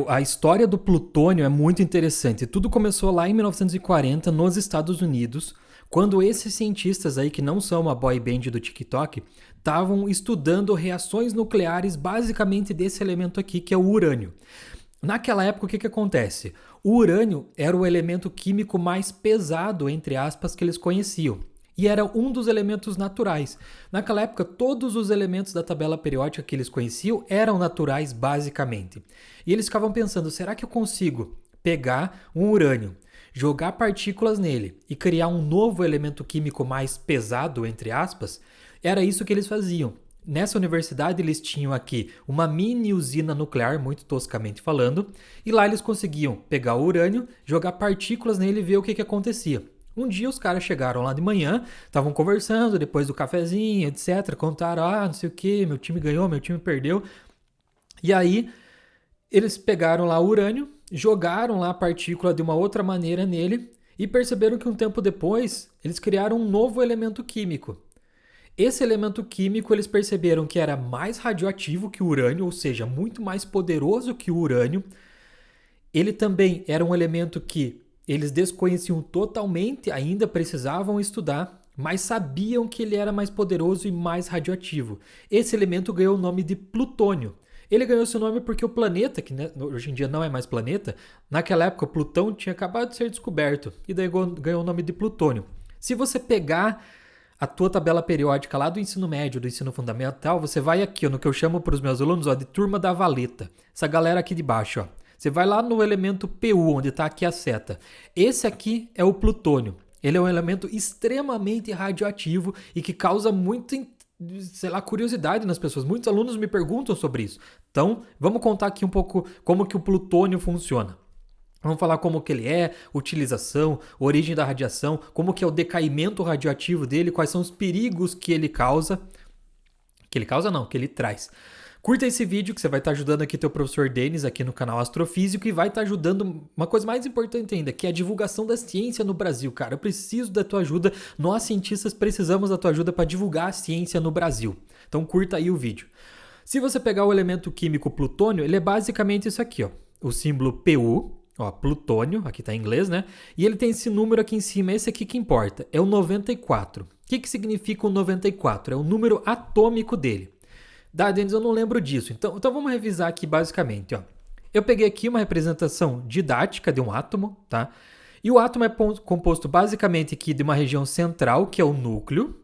A história do plutônio é muito interessante. Tudo começou lá em 1940 nos Estados Unidos, quando esses cientistas aí, que não são uma boy band do TikTok, estavam estudando reações nucleares basicamente desse elemento aqui, que é o urânio. Naquela época, o que acontece? O urânio era o elemento químico mais pesado, entre aspas, que eles conheciam. E era um dos elementos naturais. Naquela época, todos os elementos da tabela periódica que eles conheciam eram naturais, basicamente. E eles ficavam pensando, será que eu consigo pegar um urânio, jogar partículas nele e criar um novo elemento químico mais pesado, entre aspas? Era isso que eles faziam. Nessa universidade eles tinham aqui uma mini usina nuclear, muito toscamente falando, e lá eles conseguiam pegar o urânio, jogar partículas nele e ver o que acontecia. Um dia os caras chegaram lá de manhã, estavam conversando depois do cafezinho, etc. Contaram, não sei o que, meu time ganhou, meu time perdeu. E aí eles pegaram lá o urânio, jogaram lá a partícula de uma outra maneira nele e perceberam que um tempo depois eles criaram um novo elemento químico. Esse elemento químico eles perceberam que era mais radioativo que o urânio, ou seja, muito mais poderoso que o urânio. Ele também era um elemento que eles desconheciam totalmente, ainda precisavam estudar, mas sabiam que ele era mais poderoso e mais radioativo. Esse elemento ganhou o nome de plutônio. Ele ganhou esse nome porque o planeta, que hoje em dia não é mais planeta, naquela época Plutão tinha acabado de ser descoberto, e daí ganhou o nome de plutônio. Se você pegar a tua tabela periódica lá do ensino médio, do ensino fundamental, você vai aqui, no que eu chamo para os meus alunos, de turma da valeta. Essa galera aqui de baixo, ó. Você vai lá no elemento PU, onde está aqui a seta. Esse aqui é o plutônio. Ele é um elemento extremamente radioativo e que causa muita, curiosidade nas pessoas. Muitos alunos me perguntam sobre isso. Então, vamos contar aqui um pouco como que o plutônio funciona. Vamos falar como que ele é, utilização, origem da radiação, como que é o decaimento radioativo dele, quais são os perigos que ele causa. Que ele causa não, que ele traz. Curta esse vídeo que você vai estar ajudando aqui teu professor Denis aqui no canal Astrofísico e vai estar ajudando uma coisa mais importante ainda, que é a divulgação da ciência no Brasil, cara. Eu preciso da tua ajuda, nós cientistas precisamos da tua ajuda para divulgar a ciência no Brasil. Então curta aí o vídeo. Se você pegar o elemento químico plutônio, ele é basicamente isso aqui, ó. O símbolo Pu, ó, plutônio, aqui está em inglês, né? E ele tem esse número aqui em cima, esse aqui que importa, é o 94. O que significa o 94? É o número atômico dele. Denis, eu não lembro disso. Então vamos revisar aqui basicamente. Ó. Eu peguei aqui uma representação didática de um átomo, tá? E o átomo é composto basicamente aqui de uma região central, que é o núcleo.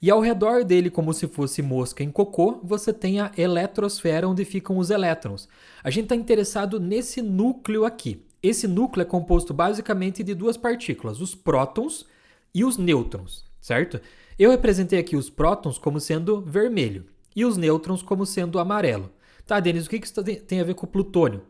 E ao redor dele, como se fosse mosca em cocô, você tem a eletrosfera, onde ficam os elétrons. A gente está interessado nesse núcleo aqui. Esse núcleo é composto basicamente de duas partículas, os prótons e os nêutrons, certo? Eu representei aqui os prótons como sendo vermelho e os nêutrons como sendo amarelo. Tá, Denis, o que isso tem a ver com o plutônio?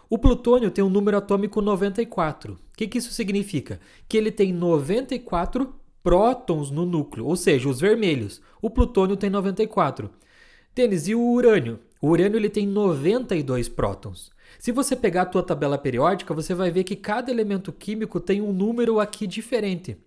O plutônio tem um número atômico 94. O que isso significa? Que ele tem 94 prótons no núcleo, ou seja, os vermelhos. O plutônio tem 94. Denis, e o urânio? O urânio ele tem 92 prótons. Se você pegar a tua tabela periódica, você vai ver que cada elemento químico tem um número aqui diferente.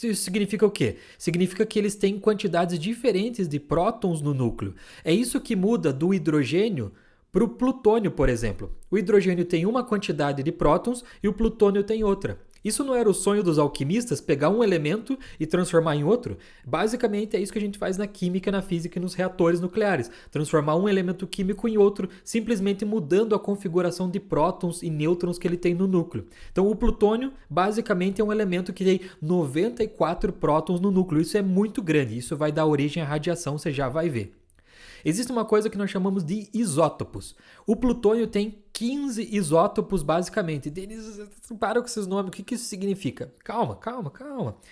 Isso significa o quê? Significa que eles têm quantidades diferentes de prótons no núcleo. É isso que muda do hidrogênio para o plutônio, por exemplo. O hidrogênio tem uma quantidade de prótons e o plutônio tem outra. Isso não era o sonho dos alquimistas, pegar um elemento e transformar em outro? Basicamente é isso que a gente faz na química, na física e nos reatores nucleares. Transformar um elemento químico em outro, simplesmente mudando a configuração de prótons e nêutrons que ele tem no núcleo. Então o plutônio basicamente é um elemento que tem 94 prótons no núcleo. Isso é muito grande, isso vai dar origem à radiação, você já vai ver. Existe uma coisa que nós chamamos de isótopos. O plutônio tem 15 isótopos, basicamente. Denis, para com esses nomes, o que isso significa? Calma.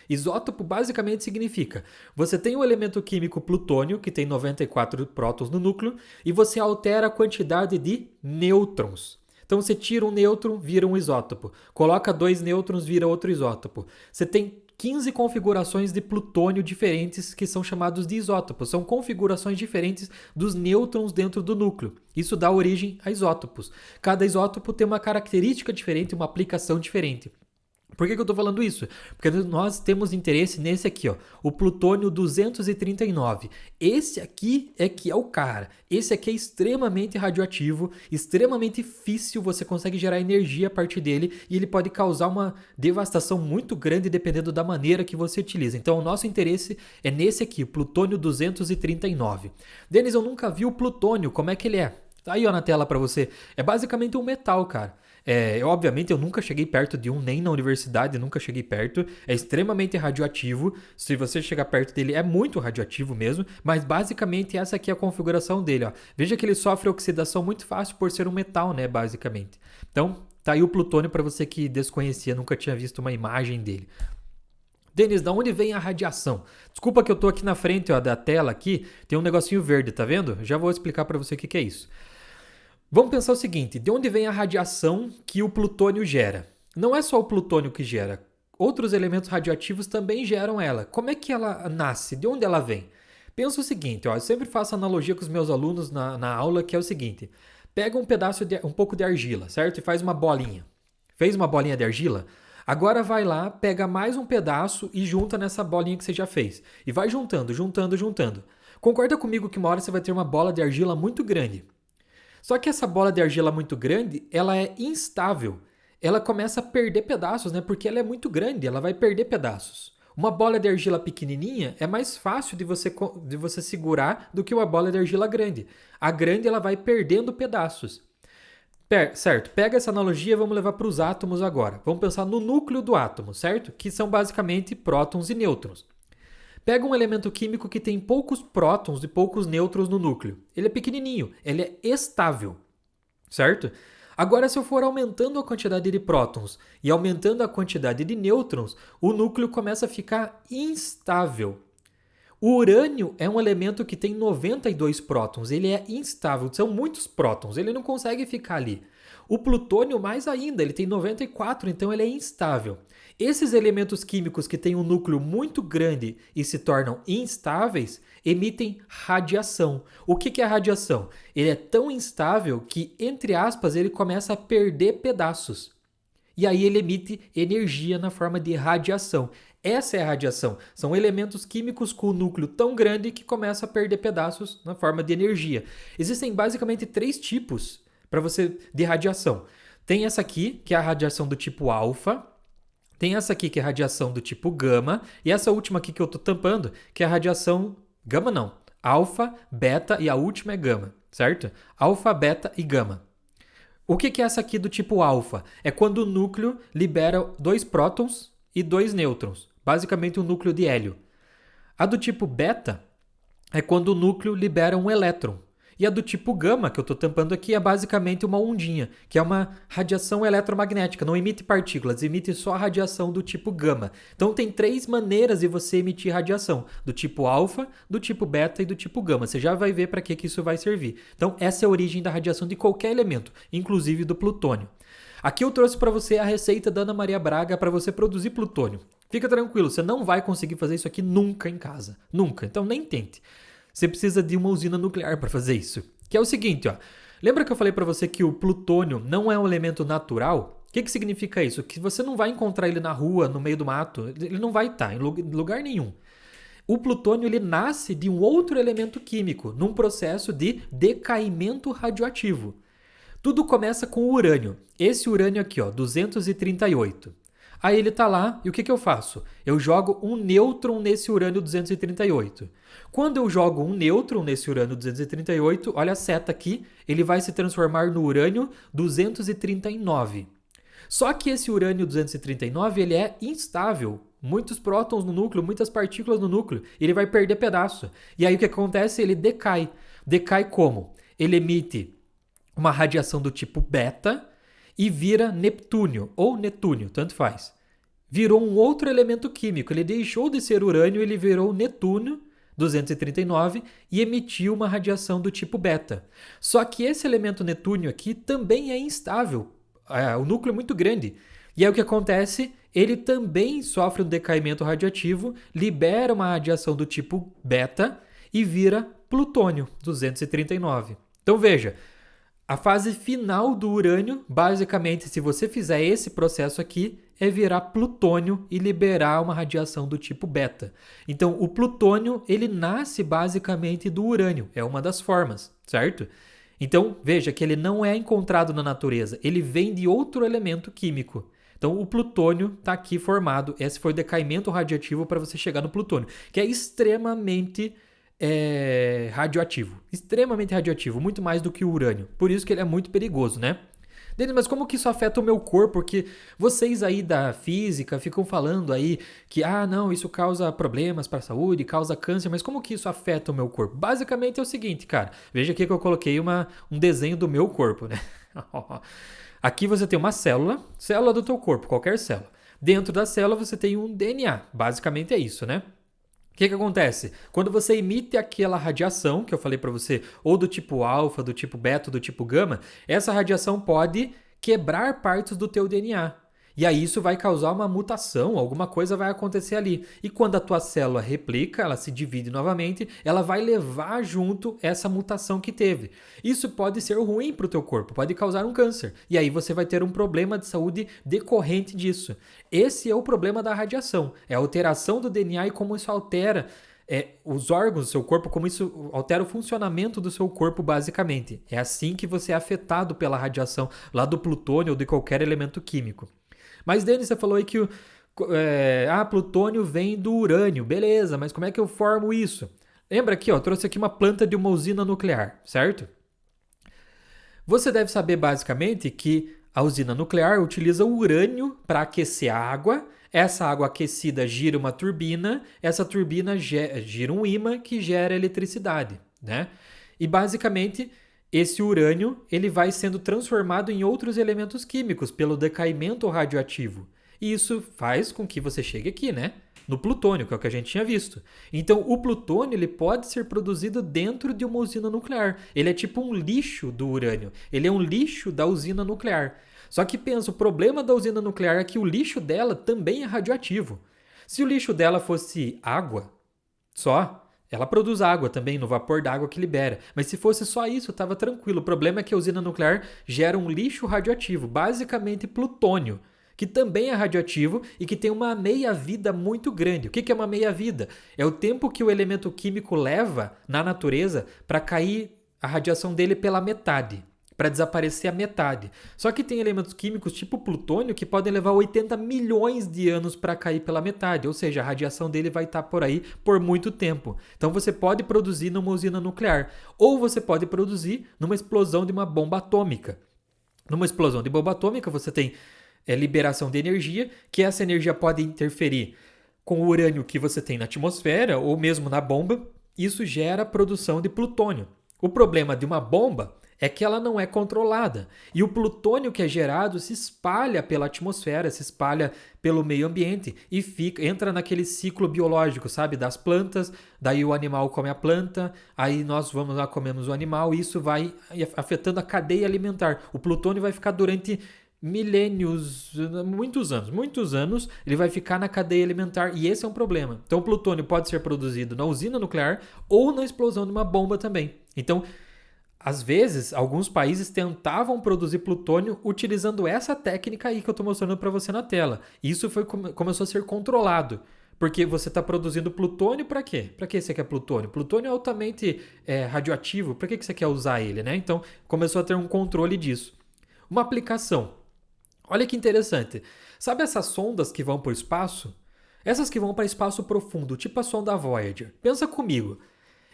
Isótopo basicamente significa, você tem o elemento químico plutônio, que tem 94 prótons no núcleo, e você altera a quantidade de nêutrons. Então você tira um nêutron, vira um isótopo. Coloca 2 nêutrons, vira outro isótopo. Você tem 15 configurações de plutônio diferentes que são chamados de isótopos. São configurações diferentes dos nêutrons dentro do núcleo. Isso dá origem a isótopos. Cada isótopo tem uma característica diferente, uma aplicação diferente. Por que eu estou falando isso? Porque nós temos interesse nesse aqui, ó, o plutônio 239. Esse aqui é que é o cara. Esse aqui é extremamente radioativo, extremamente difícil, você consegue gerar energia a partir dele e ele pode causar uma devastação muito grande dependendo da maneira que você utiliza. Então o nosso interesse é nesse aqui, o plutônio 239. Denis, eu nunca vi o plutônio, como é que ele é? Tá aí ó, na tela para você. É basicamente um metal, cara. Obviamente eu nunca cheguei perto de um, nem na universidade, nunca cheguei perto. É extremamente radioativo. Se você chegar perto dele, é muito radioativo mesmo. Mas basicamente essa aqui é a configuração dele. Ó. Veja que ele sofre oxidação muito fácil por ser um metal, né? Basicamente. Então, tá aí o plutônio para você que desconhecia, nunca tinha visto uma imagem dele. Denis, da onde vem a radiação? Desculpa que eu tô aqui na frente ó, da tela aqui, tem um negocinho verde, tá vendo? Já vou explicar para você o que é isso. Vamos pensar o seguinte, de onde vem a radiação que o plutônio gera? Não é só o plutônio que gera, outros elementos radioativos também geram ela. Como é que ela nasce? De onde ela vem? Pensa o seguinte, ó, eu sempre faço analogia com os meus alunos na aula, que é o seguinte, pega um pouco de argila, certo? E faz uma bolinha. Fez uma bolinha de argila? Agora vai lá, pega mais um pedaço e junta nessa bolinha que você já fez. E vai juntando, juntando, juntando. Concorda comigo que uma hora você vai ter uma bola de argila muito grande. Só que essa bola de argila muito grande, ela é instável. Ela começa a perder pedaços, né? Porque ela é muito grande, ela vai perder pedaços. Uma bola de argila pequenininha é mais fácil de você segurar do que uma bola de argila grande. A grande ela vai perdendo pedaços. Certo, pega essa analogia e vamos levar para os átomos agora. Vamos pensar no núcleo do átomo, certo? Que são basicamente prótons e nêutrons. Pega um elemento químico que tem poucos prótons e poucos nêutrons no núcleo. Ele é pequenininho, ele é estável, certo? Agora, se eu for aumentando a quantidade de prótons e aumentando a quantidade de nêutrons, o núcleo começa a ficar instável. O urânio é um elemento que tem 92 prótons, ele é instável, são muitos prótons, ele não consegue ficar ali. O plutônio mais ainda, ele tem 94, então ele é instável. Esses elementos químicos que têm um núcleo muito grande e se tornam instáveis, emitem radiação. O que é radiação? Ele é tão instável que, entre aspas, ele começa a perder pedaços. E aí ele emite energia na forma de radiação. Essa é a radiação. São elementos químicos com um núcleo tão grande que começa a perder pedaços na forma de energia. Existem basicamente 3 tipos de radiação. Tem essa aqui, que é a radiação do tipo alfa. Tem essa aqui, que é a radiação do tipo gama. E essa última aqui que eu estou tampando, que é a radiação... Gama não. Alfa, beta e a última é gama, certo? Alfa, beta e gama. O que é essa aqui do tipo alfa? É quando o núcleo libera 2 prótons e 2 nêutrons. Basicamente um núcleo de hélio. A do tipo beta é quando o núcleo libera um elétron. E a do tipo gama, que eu estou tampando aqui, é basicamente uma ondinha, que é uma radiação eletromagnética, não emite partículas, emite só a radiação do tipo gama. Então tem 3 maneiras de você emitir radiação, do tipo alfa, do tipo beta e do tipo gama. Você já vai ver para que isso vai servir. Então essa é a origem da radiação de qualquer elemento, inclusive do plutônio. Aqui eu trouxe para você a receita da Ana Maria Braga para você produzir plutônio. Fica tranquilo, você não vai conseguir fazer isso aqui nunca em casa. Nunca, então nem tente. Você precisa de uma usina nuclear para fazer isso. Que é o seguinte, ó. Lembra que eu falei para você que o plutônio não é um elemento natural? O que significa isso? Que você não vai encontrar ele na rua, no meio do mato. Ele não vai estar em lugar nenhum. O plutônio ele nasce de um outro elemento químico, num processo de decaimento radioativo. Tudo começa com o urânio. Esse urânio aqui, ó, 238. Aí ele está lá, e o que eu faço? Eu jogo um nêutron nesse urânio 238. Quando eu jogo um nêutron nesse urânio 238, olha a seta aqui, ele vai se transformar no urânio 239. Só que esse urânio 239 ele é instável. Muitos prótons no núcleo, muitas partículas no núcleo, ele vai perder pedaço. E aí o que acontece? Ele decai. Decai como? Ele emite uma radiação do tipo beta, e vira Neptúnio, ou Netúnio, tanto faz. Virou um outro elemento químico. Ele deixou de ser urânio, ele virou Netúnio, 239, e emitiu uma radiação do tipo beta. Só que esse elemento netúnio aqui também é instável. O núcleo é muito grande. E aí o que acontece? Ele também sofre um decaimento radioativo, libera uma radiação do tipo beta e vira plutônio, 239. Então veja, A fase final do urânio, basicamente, se você fizer esse processo aqui, é virar plutônio e liberar uma radiação do tipo beta. Então, o plutônio, ele nasce basicamente do urânio, é uma das formas, certo? Então, veja que ele não é encontrado na natureza, ele vem de outro elemento químico. Então, o plutônio está aqui formado. Esse foi o decaimento radioativo para você chegar no plutônio, que é extremamente radioativo. Extremamente radioativo, muito mais do que o urânio. Por isso que ele é muito perigoso, né? Denis, mas como que isso afeta o meu corpo? Porque vocês aí da física ficam falando aí que, não, isso causa problemas para a saúde, causa câncer, mas como que isso afeta o meu corpo? Basicamente é o seguinte, cara. Veja aqui que eu coloquei um desenho do meu corpo, né? Aqui você tem uma célula do teu corpo, qualquer célula. Dentro da célula você tem um DNA. Basicamente é isso, né? O que acontece? Quando você emite aquela radiação que eu falei para você, ou do tipo alfa, do tipo beta, do tipo gama, essa radiação pode quebrar partes do teu DNA. E aí isso vai causar uma mutação, alguma coisa vai acontecer ali. E quando a tua célula replica, ela se divide novamente, ela vai levar junto essa mutação que teve. Isso pode ser ruim para o teu corpo, pode causar um câncer. E aí você vai ter um problema de saúde decorrente disso. Esse é o problema da radiação, é a alteração do DNA e como isso altera os órgãos do seu corpo, como isso altera o funcionamento do seu corpo, basicamente. É assim que você é afetado pela radiação lá do plutônio ou de qualquer elemento químico. Mas, Denis, você falou aí que plutônio vem do urânio. Beleza, mas como é que eu formo isso? Lembra aqui, eu trouxe aqui uma planta de uma usina nuclear, certo? Você deve saber, basicamente, que a usina nuclear utiliza o urânio para aquecer a água. Essa água aquecida gira uma turbina. Essa turbina gira um ímã que gera eletricidade, né? E, basicamente, esse urânio ele vai sendo transformado em outros elementos químicos pelo decaimento radioativo. E isso faz com que você chegue aqui, né? No plutônio, que é o que a gente tinha visto. Então, o plutônio ele pode ser produzido dentro de uma usina nuclear. Ele é tipo um lixo do urânio. Ele é um lixo da usina nuclear. Só que pensa, o problema da usina nuclear é que o lixo dela também é radioativo. Se o lixo dela fosse água só, ela produz água também, no vapor da água que libera. Mas se fosse só isso, estava tranquilo. O problema é que a usina nuclear gera um lixo radioativo, basicamente plutônio, que também é radioativo e que tem uma meia-vida muito grande. O que é uma meia-vida? É o tempo que o elemento químico leva na natureza para cair a radiação dele pela metade, para desaparecer a metade. Só que tem elementos químicos tipo plutônio que podem levar 80 milhões de anos para cair pela metade, ou seja, a radiação dele vai estar por aí por muito tempo. Então você pode produzir numa usina nuclear, ou você pode produzir numa explosão de uma bomba atômica. Numa explosão de bomba atômica você tem liberação de energia, que essa energia pode interferir com o urânio que você tem na atmosfera ou mesmo na bomba. Isso gera produção de plutônio. O problema de uma bomba é que ela não é controlada. E o plutônio que é gerado se espalha pela atmosfera, se espalha pelo meio ambiente e entra naquele ciclo biológico, sabe? Das plantas, daí o animal come a planta, aí nós vamos lá, comemos o animal e isso vai afetando a cadeia alimentar. O plutônio vai ficar durante milênios, muitos anos, ele vai ficar na cadeia alimentar e esse é um problema. Então o plutônio pode ser produzido na usina nuclear ou na explosão de uma bomba também. Então, às vezes, alguns países tentavam produzir plutônio utilizando essa técnica aí que eu estou mostrando para você na tela. Isso começou a ser controlado. Porque você está produzindo plutônio para quê? Para que você quer plutônio? Plutônio é altamente radioativo. Para que você quer usar ele, né? Então, começou a ter um controle disso. Uma aplicação. Olha que interessante. Sabe essas sondas que vão para o espaço? Essas que vão para espaço profundo, tipo a sonda Voyager. Pensa comigo.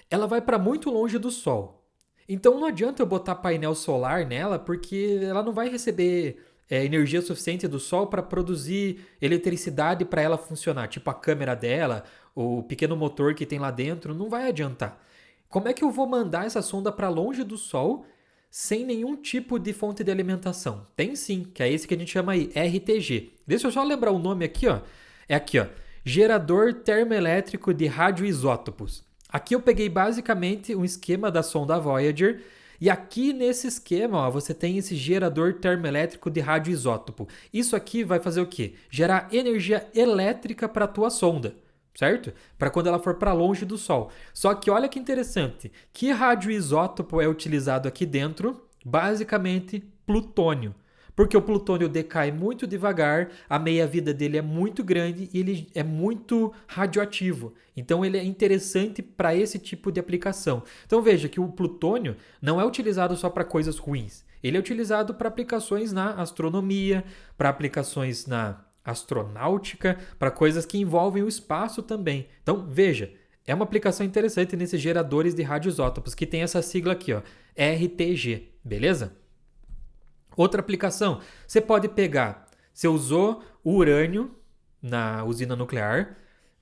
Ela vai para muito longe do Sol. Então não adianta eu botar painel solar nela, porque ela não vai receber energia suficiente do Sol para produzir eletricidade para ela funcionar. Tipo a câmera dela, o pequeno motor que tem lá dentro, não vai adiantar. Como é que eu vou mandar essa sonda para longe do Sol sem nenhum tipo de fonte de alimentação? Tem sim, que é esse que a gente chama aí, RTG. Deixa eu só lembrar o nome aqui, ó. É aqui, ó. Gerador termoelétrico de radioisótopos. Aqui eu peguei basicamente um esquema da sonda Voyager e aqui nesse esquema ó, você tem esse gerador termoelétrico de radioisótopo. Isso aqui vai fazer o quê? Gerar energia elétrica para a tua sonda, certo? Para quando ela for para longe do Sol. Só que olha que interessante, que radioisótopo é utilizado aqui dentro? Basicamente, plutônio. Porque o plutônio decai muito devagar, a meia-vida dele é muito grande e ele é muito radioativo. Então ele é interessante para esse tipo de aplicação. Então veja que o plutônio não é utilizado só para coisas ruins. Ele é utilizado para aplicações na astronomia, para aplicações na astronáutica, para coisas que envolvem o espaço também. Então veja, é uma aplicação interessante nesses geradores de radioisótopos, que tem essa sigla aqui, ó, RTG, beleza? Outra aplicação, você pode pegar, você usou o urânio na usina nuclear,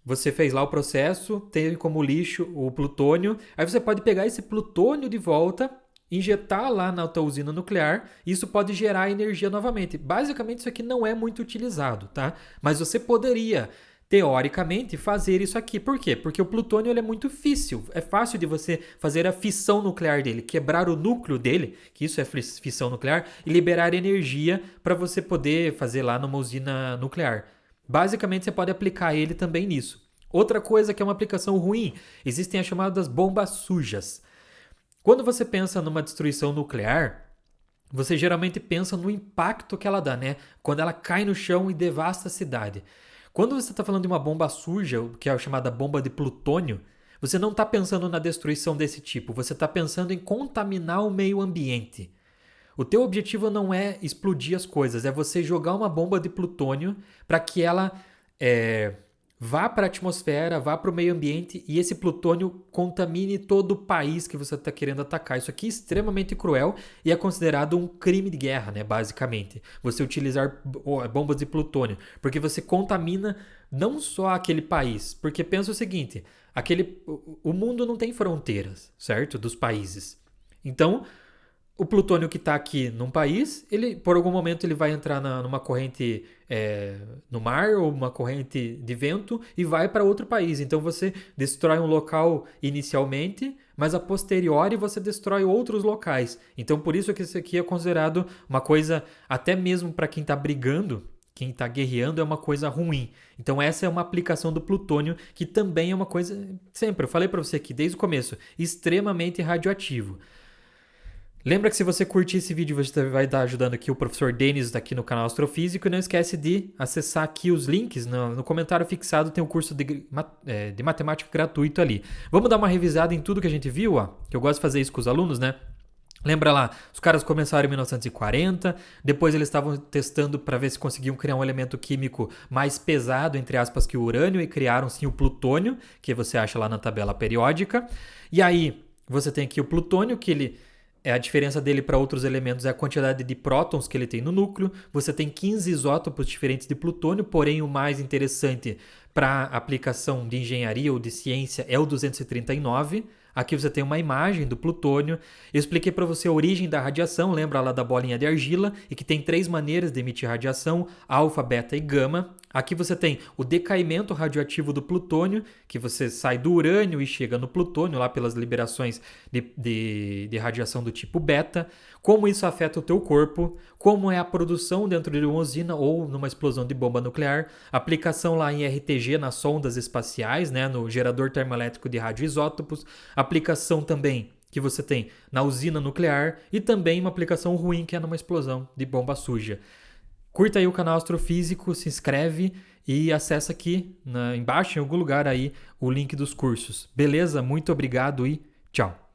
você fez lá o processo, teve como lixo o plutônio, aí você pode pegar esse plutônio de volta, injetar lá na tua usina nuclear, e isso pode gerar energia novamente. Basicamente isso aqui não é muito utilizado, tá? Mas você poderia teoricamente, fazer isso aqui. Por quê? Porque o plutônio ele é muito físsil. É fácil de você fazer a fissão nuclear dele, quebrar o núcleo dele, que isso é fissão nuclear, e liberar energia para você poder fazer lá numa usina nuclear. Basicamente, você pode aplicar ele também nisso. Outra coisa que é uma aplicação ruim, existem as chamadas bombas sujas. Quando você pensa numa destruição nuclear, você geralmente pensa no impacto que ela dá, né? Quando ela cai no chão e devasta a cidade. Quando você está falando de uma bomba suja, que é a chamada bomba de plutônio, você não está pensando na destruição desse tipo, você está pensando em contaminar o meio ambiente. O teu objetivo não é explodir as coisas, é você jogar uma bomba de plutônio para que ela vá para a atmosfera, vá para o meio ambiente e esse plutônio contamine todo o país que você está querendo atacar. Isso aqui é extremamente cruel e é considerado um crime de guerra, né? Basicamente. Você utilizar bombas de plutônio, porque você contamina não só aquele país, porque pensa o seguinte, o mundo não tem fronteiras, certo? Dos países. Então, o plutônio que está aqui num país, ele por algum momento ele vai entrar numa corrente no mar ou uma corrente de vento e vai para outro país. Então você destrói um local inicialmente, mas a posteriori você destrói outros locais. Então por isso que isso aqui é considerado uma coisa, até mesmo para quem está brigando, quem está guerreando, é uma coisa ruim. Então essa é uma aplicação do plutônio que também é uma coisa, sempre, eu falei para você aqui desde o começo, extremamente radioativo. Lembra que se você curtir esse vídeo, você vai estar ajudando aqui o professor Denis aqui no canal Astrofísico. E não esquece de acessar aqui os links. No comentário fixado tem o curso de matemática gratuito ali. Vamos dar uma revisada em tudo que a gente viu, ó, que eu gosto de fazer isso com os alunos, né? Lembra lá, os caras começaram em 1940, depois eles estavam testando para ver se conseguiam criar um elemento químico mais pesado, entre aspas, que o urânio, e criaram sim o plutônio, que você acha lá na tabela periódica. E aí, você tem aqui o plutônio, que a diferença dele para outros elementos é a quantidade de prótons que ele tem no núcleo. Você tem 15 isótopos diferentes de plutônio, porém o mais interessante para aplicação de engenharia ou de ciência é o 239. Aqui você tem uma imagem do plutônio. Eu expliquei para você a origem da radiação, lembra lá da bolinha de argila, e que tem 3 maneiras de emitir radiação, alfa, beta e gama. Aqui você tem o decaimento radioativo do plutônio, que você sai do urânio e chega no plutônio, lá pelas liberações de radiação do tipo beta, como isso afeta o teu corpo, como é a produção dentro de uma usina ou numa explosão de bomba nuclear, aplicação lá em RTG nas sondas espaciais, né, no gerador termoelétrico de radioisótopos, aplicação também que você tem na usina nuclear e também uma aplicação ruim que é numa explosão de bomba suja. Curta aí o canal Astrofísico, se inscreve e acessa aqui embaixo em algum lugar aí o link dos cursos. Beleza? Muito obrigado e tchau!